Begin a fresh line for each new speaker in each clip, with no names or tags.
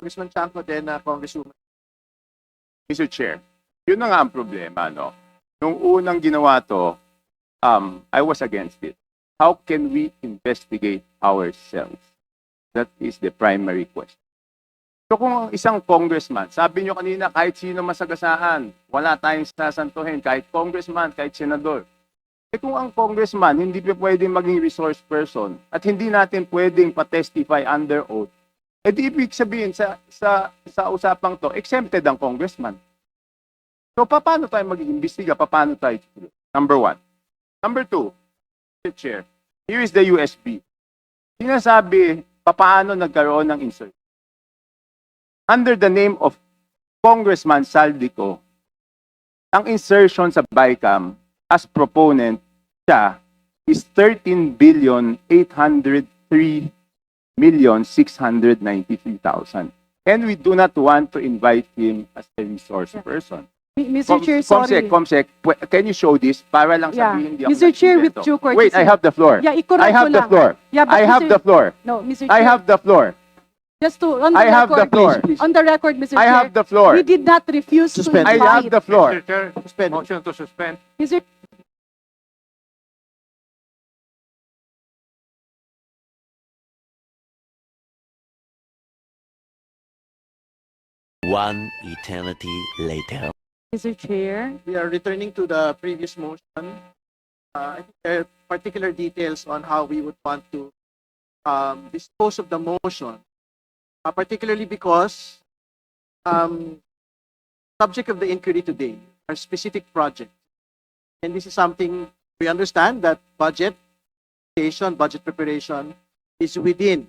Congressman Chanco, then Congresswoman.
Mr. Chair, yun na nga ang problema, no? Nung unang ginawa to, I was against it. How can we investigate ourselves? That is the primary question. So kung ang isang congressman, sabi nyo kanina, kahit sino masagasaan, wala tayong sasantuhin, kahit congressman, kahit senador. Eh kung ang congressman hindi pa pwedeng maging resource person at hindi natin pwedeng pa-testify under oath, eh di ibig sabihin sa usapang to, exempted ang congressman. So paano tayo mag-iimbestiga? Paano tayo? Number one. Number two, Mr. Chair, here is the USB. Sinasabi, paano nagkaroon ng insert? Under the name of Congressman Saldico, ang insertion sa BICAM as proponent siya is 13,803,693,000. And we do not want to invite him as a resource person.
Mr. Chair, sorry.
Comsec, can you show this? Para lang sabihin, hindi ako
Mr. Chair, with
nag-invento.
due courtesy.
Wait, I have the floor.
Yeah,
I have the floor.
Yeah, but
I have the floor.
No, Mr.
I
Chair.
have the floor.
Just to, on the
I have the
record,
floor.
On the record, Mr.
I
Chair.
have the floor.
We did not refuse to
Suspend.
I
invite.
have the floor.
Mr. Chair,
Suspend.
motion to suspend.
Mr.
One eternity later.
Mr. Chair.
We are returning to the previous motion. I think there are particular details on how we would want to dispose of the motion, particularly because subject of the inquiry today are specific projects. And this is something we understand that budget preparation is within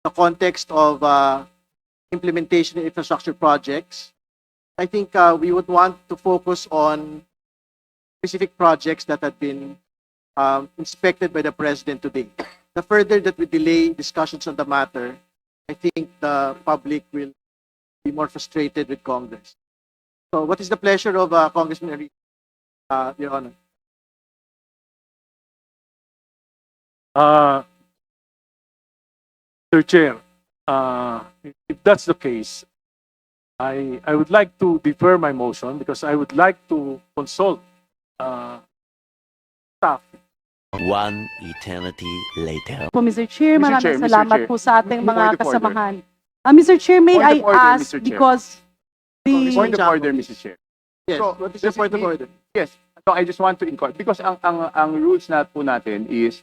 the context of implementation of infrastructure projects. I think we would want to focus on specific projects that have been inspected by the President today. The further that we delay discussions on the matter, I think the public will be more frustrated with Congress. So what is the pleasure of Congressman Enrique, Your Honor?
Mr. Chair, if that's the case, I would like to defer my motion because I would like to consult staff.
One eternity later.
Po, Mr. Chair,
Mr.
maraming
Chair, Mr.
salamat
Chair.
po sa ating
Point
mga
of order.
kasamahan. Mr. Chair, may
Point
I
of order,
ask
Mr. Chair.
because the
Point of order, Mr. Chair.
Yes,
So,
what is your point of order?
Yes. So I just want to inquire because ang rules na po natin is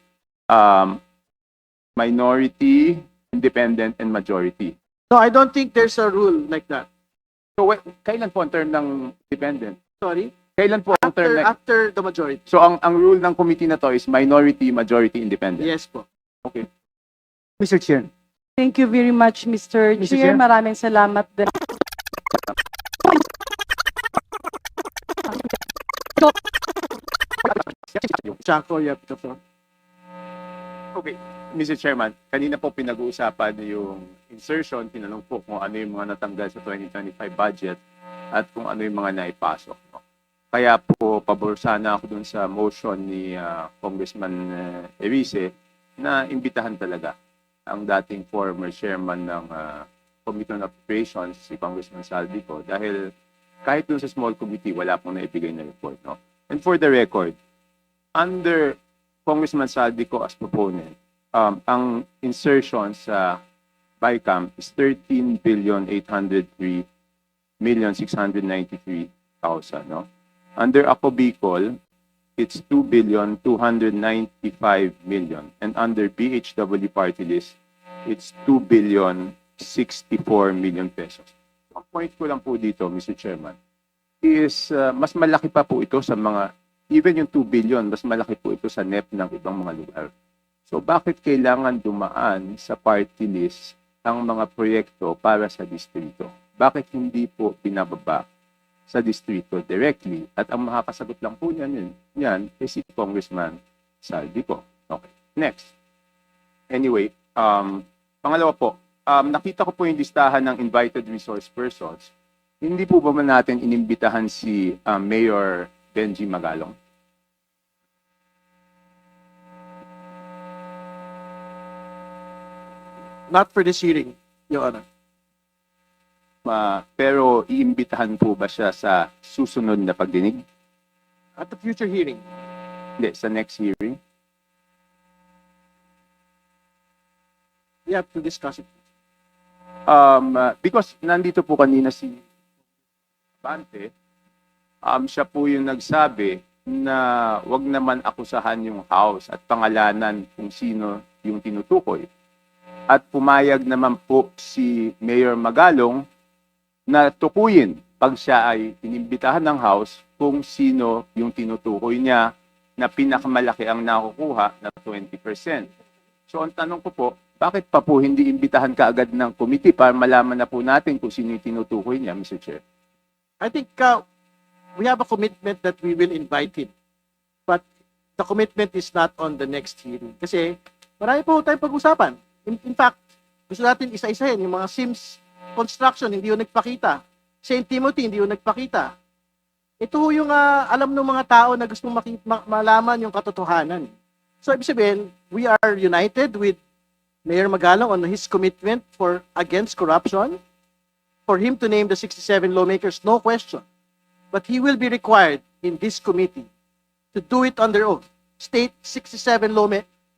minority, independent, and majority.
No, I don't think there's a rule like that.
So kailan po ang term ng independent?
Sorry?
Kailan po ang term
After the majority.
So ang rule ng committee na to is minority, majority, independent.
Yes po.
Okay.
Mr. Chair.
Thank you very much, Mr. Chair.
Chair.
Maraming salamat din.
Chanco, you have the floor.
Okay. Mr. Chairman, kanina po pinag-uusapan yung insertion, tinanong po kung ano yung mga natanggal sa 2025 budget at kung ano yung mga naipasok. No? Kaya po, pabor sana ako dun sa motion ni Congressman Erice na imbitahan talaga ang dating former chairman ng Committee on Appropriations, si Congressman Saldico, dahil kahit dun sa small committee, wala pong naibigay na report. No? And for the record, under Congressman Saldico as proponent, ang insertion sa BICAM is 13,803,693,000. No? Under Ako Bicol, it's 2,295,000,000. And under BHW party list, it's 2,064,000,000 pesos. Ang point ko lang po dito, Mr. Chairman, is mas malaki pa po ito sa mga, even yung 2 billion, mas malaki po ito sa NEP ng ibang mga lugar. So bakit kailangan dumaan sa party list ang mga proyekto para sa distrito? Bakit hindi po pinababa sa distrito directly? At ang makakasagot lang po yan is si Congressman Saldico. Okay, next. Anyway, pangalawa po, nakita ko po yung listahan ng invited resource persons. Hindi po ba man natin inimbitahan si Mayor Benji Magalong?
Not for this hearing, Your Honor.
pero iimbitahan po ba siya sa susunod na pagdinig?
At the future hearing,
Hindi, sa next hearing?
we have to discuss it.
Because nandito po kanina si Bante, siya po yung nagsabi na wag naman akusahan yung house at pangalanan kung sino yung tinutukoy. At pumayag naman po si Mayor Magalong na tukuyin pag siya ay inimbitahan ng house kung sino yung tinutukoy niya na pinakamalaki ang nakukuha na 20%. So ang tanong ko po, bakit pa po hindi imbitahan kaagad ng committee para malaman na po natin kung sino yung tinutukoy niya, Mr. Chair?
I think we have a commitment that we will invite him. But the commitment is not on the next hearing. Kasi marami po tayong pag-usapan. In fact, gusto natin isa-isahin yung mga Sims construction, hindi yung nagpakita. St. Timothy, hindi yung nagpakita. Ito ho yung alam ng mga tao na gusto malaman yung katotohanan. So, ibig sabihin, we are united with Mayor Magalong on his commitment for against corruption, for him to name the 67 lawmakers, no question. But he will be required in this committee to do it on their own. State 67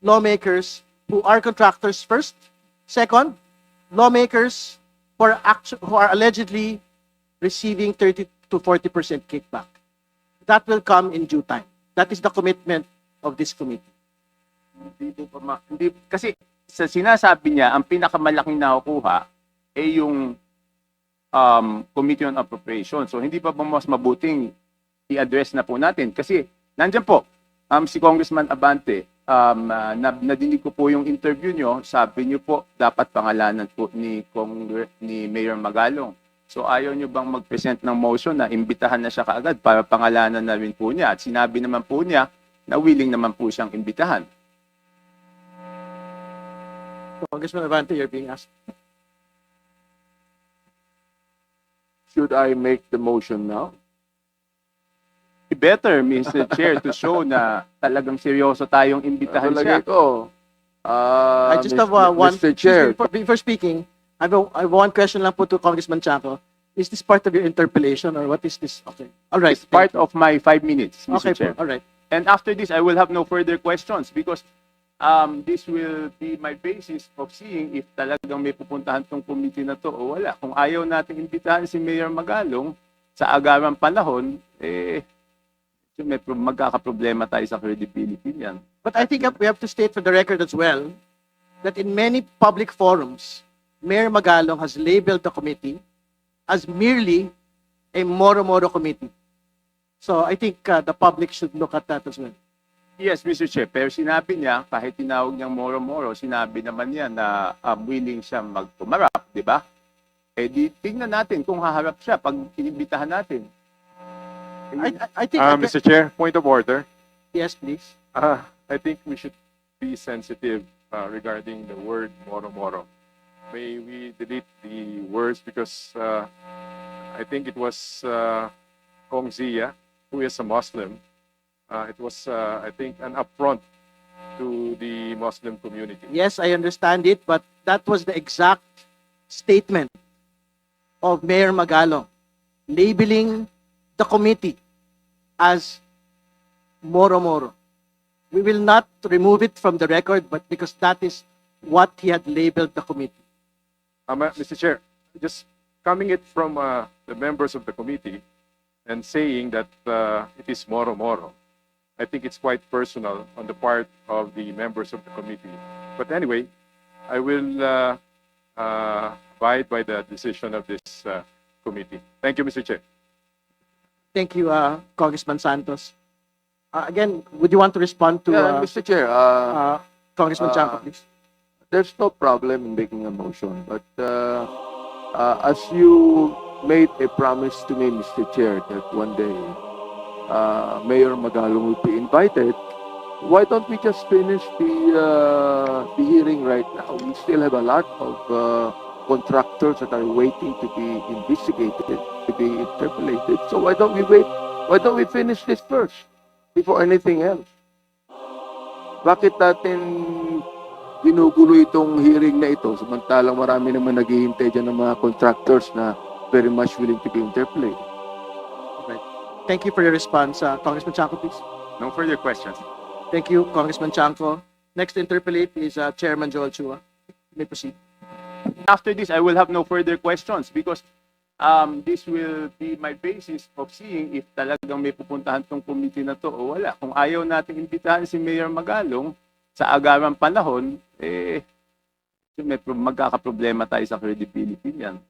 lawmakers who are contractors first. Second, lawmakers who are allegedly receiving 30 to 40% kickback. That will come in due time. That is the commitment of this committee.
Hindi, kasi sa sinasabi niya, ang pinakamalaking nakukuha ay yung Committee on Appropriation. So hindi pa ba mas mabuting i-address na po natin? Kasi nandyan po, si Congressman Abante, nadinig ko po yung interview nyo, sabi nyo po, dapat pangalanan po ni Mayor Magalong. So ayaw nyo bang mag-present ng motion na imbitahan na siya kaagad para pangalanan na rin po niya? At sinabi naman po niya na willing naman po siyang imbitahan.
Congressman Avante, you're being asked.
Should I make the motion now?
Better, Mr. Chair, to show na talagang seryoso tayong imbitahan siya.
Talagay ko.
I just have one.
Mr. Chair,
Before speaking, I have one question lang po to Congressman Chanco. Is this part of your interpellation or what is this? Okay. All right.
It's part of my 5 minutes, Mr.
Okay
Chair.
po. All right.
And after this, I will have no further questions because this will be my basis of seeing if talagang may pupuntahan tong committee na to o wala. Kung ayaw natin imbitahan si Mayor Magalong sa agarang panahon, may magkakaproblema tayo sa credibility niyan.
But I think we have to state for the record as well that in many public forums, Mayor Magalong has labeled the committee as merely a Moro-Moro committee. So I think the public should look at that as well.
Yes, Mr. Chair, pero sinabi niya, kahit tinawag niyang moro-moro, sinabi naman niya na willing siya magtumarap, di ba? Eh di, tingnan natin kung haharap siya pag inimbitahan natin.
I think,
Mr. Chair, point of order.
yes, please.
I think we should be sensitive regarding the word moro-moro. May we delete the words because I think it was Kong Zia, who is a Muslim. It was, I think, an affront to the Muslim community.
Yes, I understand it, but that was the exact statement of Mayor Magalong, labeling the committee as Moro-Moro. We will not remove it from the record, but because that is what he had labeled the committee.
Mr. Chair, just coming it from the members of the committee and saying that it is moro-moro, I think it's quite personal on the part of the members of the committee. But anyway, I will abide by the decision of this committee. Thank you, Mr. Chair.
Thank you, Congressman Santos. Again, would you want to respond to
Mr. Chair,
Congressman Chanco, please?
there's no problem in making a motion, but as you made a promise to me, Mr. Chair, that one day Mayor Magalong will be invited, why don't we just finish the hearing right now? We still have a lot of contractors that are waiting to be investigated, to be interpolated. So why don't we wait? Why don't we finish this first before anything else? Bakit natin ginugulo itong hearing na ito samantalang marami naman naghihintay dyan ng mga contractors na very much willing to be interpolated.
Thank you for your response. Congressman Chanco, please.
No further questions.
Thank you, Congressman Chanco. Next to interpolate is Chairman Joel Chua. You may proceed.
After this, I will have no further questions because this will be my basis of seeing if talagang may pupuntahan tong committee na to o wala. Kung ayaw natin imbitahan si Mayor Magalong sa agarang panahon, magkakaproblema tayo sa credibility niyan.